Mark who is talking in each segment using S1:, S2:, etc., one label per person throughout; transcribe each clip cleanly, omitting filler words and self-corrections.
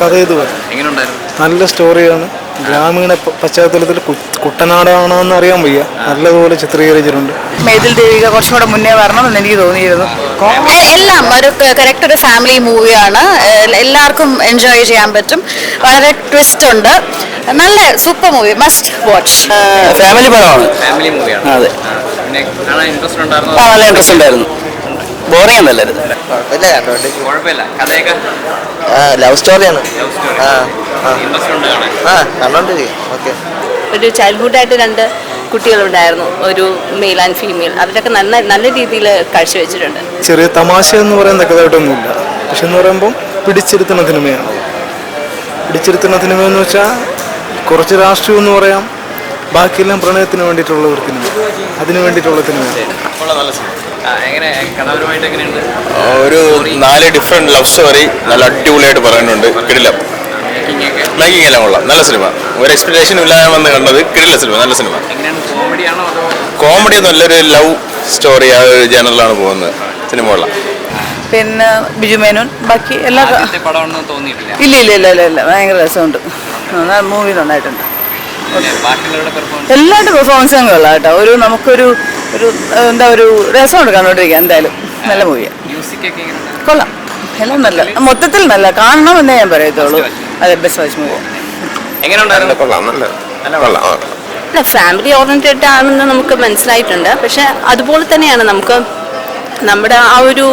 S1: കഥ ഇതുപോലെ നല്ല സ്റ്റോറിയാണ്. ഗ്രാമീണ പശ്ചാത്തലത്തിൽ കുട്ടനാടാണെന്ന് അറിയാൻ വയ്യ, നല്ലതുപോലെ ചിത്രീകരിച്ചിട്ടുണ്ട്.
S2: മേതിൽ ദേവിക കുറച്ചും കൂടെ മുന്നേ വരണമെന്ന് എനിക്ക് തോന്നിയിരുന്നു.
S3: എല്ലാം ഒരു കറക്റ്റ് ഒരു ഫാമിലി മൂവിയാണ്. എല്ലാവർക്കും എൻജോയ് ചെയ്യാൻ പറ്റും. വളരെ ട്വിസ്റ്റ് ഉണ്ട്. നല്ല super movie, must watch.
S4: Family പടമാണ്. അതെ, നല്ല ഇൻട്രസ്റ്റ് ഉണ്ടായിരുന്നു. ബോറിംഗ് ഒന്നല്ലായിരുന്നു.
S5: ലവ് സ്റ്റോറിയാണ്.
S3: ഒരു ചൈൽഡ്ഹുഡായിട്ട് രണ്ട് കുട്ടികളുണ്ടായിരുന്നു, ഒരു മെയിൽ ആൻഡ് ഫീമെയിൽ. അവരൊക്കെ നല്ല രീതിയിൽ കാഴ്ചവെച്ചിട്ടുണ്ട്.
S1: ചെറിയ തമാശ എന്ന് പറയാൻ തക്കതായിട്ടൊന്നുമില്ല, പക്ഷെ എന്ന് പറയുമ്പോൾ പിടിച്ചിരുത്തുന്ന സിനിമയാണ്. പിടിച്ചിരുത്തുന്ന സിനിമയെന്ന് വെച്ചാൽ കുറച്ച് രാഷ്ട്രീയം എന്ന് പറയാം, ബാക്കിയെല്ലാം പ്രണയത്തിന് വേണ്ടിയിട്ടുള്ള ഒരു സിനിമ, അതിന് വേണ്ടിയിട്ടുള്ള സിനിമയാണ്.
S5: ഒരു 4 ഡിഫറെന്റ് ലവ് സ്റ്റോറി നല്ല അടിപൊളിയായിട്ട് പറയുന്നുണ്ട്. കിടിലം മേക്കിംഗ് എല്ലാം കൊള്ളാം. നല്ല സിനിമ. ഒരു എക്സ്പെക്ടേഷൻ ഇല്ലാതെ വന്ന് കണ്ടത്. കിടില സിനിമ, നല്ല സിനിമ. കോമഡി ഒന്നും ഒരു ലവ് സ്റ്റോറി ആ ഒരു ജനറലാണ് പോകുന്നത്. സിനിമ കൊള്ളാം.
S2: പിന്നെ ബിജു മേനോൻ, ബാക്കി എല്ലാ ഇല്ല ഭയങ്കര രസമുണ്ട്. മൂവി നന്നായിട്ടുണ്ട്. എല്ലാവരുടെ പെർഫോമൻസും കൊള്ളാം കേട്ടോ. നമുക്കൊരു ഒരു രസമുണ്ട് കണ്ടോണ്ടിരിക്കുക. എന്തായാലും നല്ല മൂവിയാണ്, കൊള്ളാം. എല്ലാം നല്ല, മൊത്തത്തിൽ നല്ല, കാണണമെന്നേ ഞാൻ പറയത്തുള്ളൂ. അതെ, best watch movie.
S3: Family oriented ആണെന്ന് നമുക്ക് മനസ്സിലായിട്ടുണ്ട്. പക്ഷെ അതുപോലെ തന്നെയാണ് നമുക്ക് നമ്മുടെ ആ ഒരു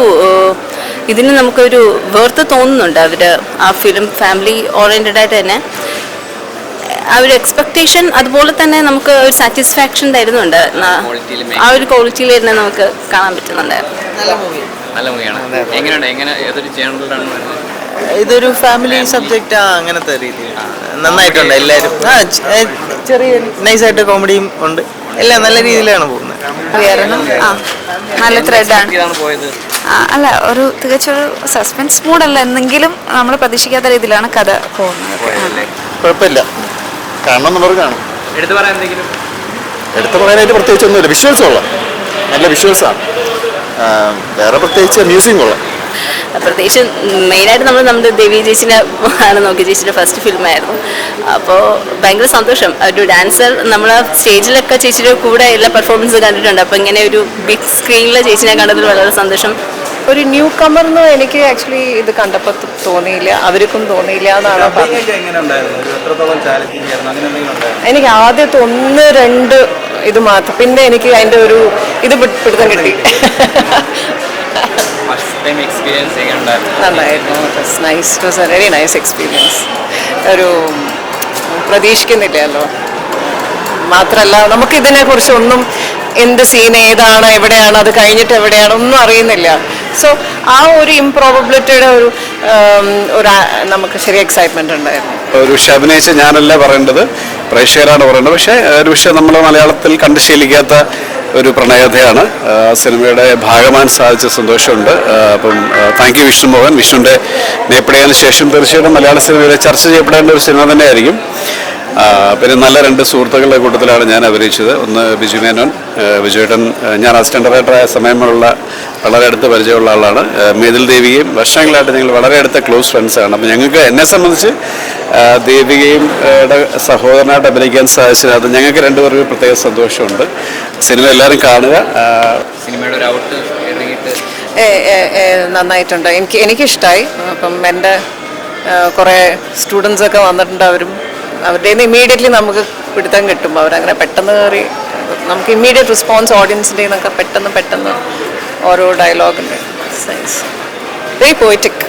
S3: ഇതിന് നമുക്കൊരു വേർത്ത് തോന്നുന്നുണ്ട്. അവര് ആ ഫിലിം ഫാമിലി ഓറിയന്റഡ് ആയിട്ട് തന്നെ ആ ഒരു എക്സ്പെക്ടേഷൻ അതുപോലെ തന്നെ നമുക്ക് ഒരു സാറ്റിസ്ഫാക്ഷൻ തരുന്നുണ്ട്. ആ ഒരു ക്വാളിറ്റിയിൽ തന്നെ നമുക്ക് കാണാൻ പറ്റുന്നുണ്ടായിരുന്നു.
S5: ഇതൊരു ഫാമിലി സബ്ജക്റ്റ്, അങ്ങനത്തെ രീതിയിൽ നന്നായിട്ടുണ്ട്. എല്ലാവരും ചെറിയ നൈസായിട്ട് കോമഡിയും ഉണ്ട്. എല്ലാം നല്ല രീതിയിലാണ് പോകുന്നത്.
S3: നല്ല ത്രെഡാണ്.
S6: അല്ല, ഒരു തികച്ചൊരു സസ്പെൻസ് മൂഡല്ല, എന്നെങ്കിലും നമ്മൾ പ്രതീക്ഷിക്കാത്ത രീതിയിലാണ് കഥ പോകുന്നത്.
S7: കുഴപ്പമില്ല, കാണണം എന്നുള്ളവർ കാണും. എടുത്തു പറയാനായിട്ട് പ്രത്യേകിച്ചൊന്നുമില്ല. വിഷ്വൽസ് കൊള്ളാം, നല്ല വിഷ്വൽസാണ്. വേറെ പ്രത്യേകിച്ച് മ്യൂസിക് കൊള്ളാം.
S3: പ്രത്യേകിച്ച് മെയിനായിട്ട് നമ്മുടെ ദേവി ചേച്ചിനെ ആണ് നോക്കി. ചേച്ചിയുടെ ഫസ്റ്റ് ഫിലിമായിരുന്നു. അപ്പോൾ ഭയങ്കര സന്തോഷം. ഒരു ഡാൻസർ നമ്മൾ സ്റ്റേജിലൊക്കെ ചേച്ചിയുടെ കൂടെ എല്ലാ പെർഫോമൻസ് കണ്ടിട്ടുണ്ട്. അപ്പോൾ ഇങ്ങനെ ഒരു ബിഗ് സ്ക്രീനിൽ ചേച്ചിനെ കണ്ടതിൽ വളരെ സന്തോഷം.
S2: ഒരു ന്യൂ കമർന്ന് എനിക്ക് ആക്ച്വലി ഇത് കണ്ടപ്പോൾ തോന്നിയില്ല, അവർക്കും തോന്നിയില്ല എന്നാണ് പറഞ്ഞത്. എനിക്ക് ആദ്യത്തെ 1-2 ഇത് മാത്രം, പിന്നെ എനിക്ക് അതിൻ്റെ ഒരു ഇത് പിടുത്തം കിട്ടി. നന്നായിരുന്നു. It was A very nice experience. ഒരു പ്രതീക്ഷിക്കുന്നില്ലല്ലോ. മാത്രമല്ല നമുക്കിതിനെ കുറിച്ചൊന്നും എന്ത് സീൻ ഏതാണ്, എവിടെയാണ്, അത് കഴിഞ്ഞിട്ട് എവിടെയാണ്, ഒന്നും അറിയുന്നില്ല. സോ ആ ഒരു ഇംപ്രോബബിലിറ്റിയുടെ ഒരു നമുക്ക് ശരി എക്സൈറ്റ്മെന്റ് ഉണ്ടായിരുന്നു.
S7: ഒരു വിഷയം അഭിനയിച്ച് ഞാനല്ല പറയേണ്ടത്, പ്രേക്ഷകരാണ് പറയേണ്ടത്. പക്ഷേ ഒരു വിഷയം നമ്മൾ മലയാളത്തിൽ കണ്ട് ശീലിക്കാത്ത ഒരു പ്രണയകഥയാണ്. സിനിമയുടെ ഭാഗമാൻ സാധിച്ച സന്തോഷമുണ്ട്. അപ്പം താങ്ക് യു വിഷ്ണു മോഹൻ. വിഷ്ണുവിൻ്റെ നേപ്പടിയതിനു ശേഷം തീർച്ചയായിട്ടും മലയാള സിനിമയിൽ ചർച്ച ചെയ്യപ്പെടേണ്ട ഒരു സിനിമ തന്നെയായിരിക്കും. പിന്നെ നല്ല 2 സുഹൃത്തുക്കളുടെ കൂട്ടത്തിലാണ് ഞാൻ അഭിനയിച്ചത്. ഒന്ന് ബിജു മേനോൻ, ബിജുവേട്ടൻ ഞാൻ അസിസ്റ്റന്റ് ഡയറക്ടറായ സമയമുള്ള വളരെ അടുത്ത പരിചയമുള്ള ആളാണ്. മേതിൽ ദേവികയും വർഷങ്ങളായിട്ട് ഞങ്ങൾ വളരെ അടുത്ത ക്ലോസ് ഫ്രണ്ട്സാണ്. അപ്പം ഞങ്ങൾക്ക്, എന്നെ സംബന്ധിച്ച് ദേവികയും സഹോദരനായിട്ട് അഭിനയിക്കാൻ സാധിച്ചത് അത് ഞങ്ങൾക്ക് 2 പേർക്ക് പ്രത്യേക സന്തോഷമുണ്ട്. സിനിമ എല്ലാവരും കാണുക.
S4: സിനിമയുടെ ഒരു ഔട്ട്
S2: നന്നായിട്ടുണ്ട്. എനിക്കിഷ്ടമായി. അപ്പം എൻ്റെ കുറേ സ്റ്റുഡൻസൊക്കെ വന്നിട്ടുണ്ട്. അവരുടെ നിന്ന് ഇമ്മീഡിയറ്റ്ലി നമുക്ക് പിടുത്തം കിട്ടും. അവരങ്ങനെ പെട്ടെന്ന് കയറി നമുക്ക് ഇമ്മീഡിയറ്റ് റെസ്പോൺസ് ഓഡിയൻസിൻ്റെ നിന്നൊക്കെ പെട്ടെന്ന് ഓരോ ഡയലോഗുണ്ട്. Very poetic.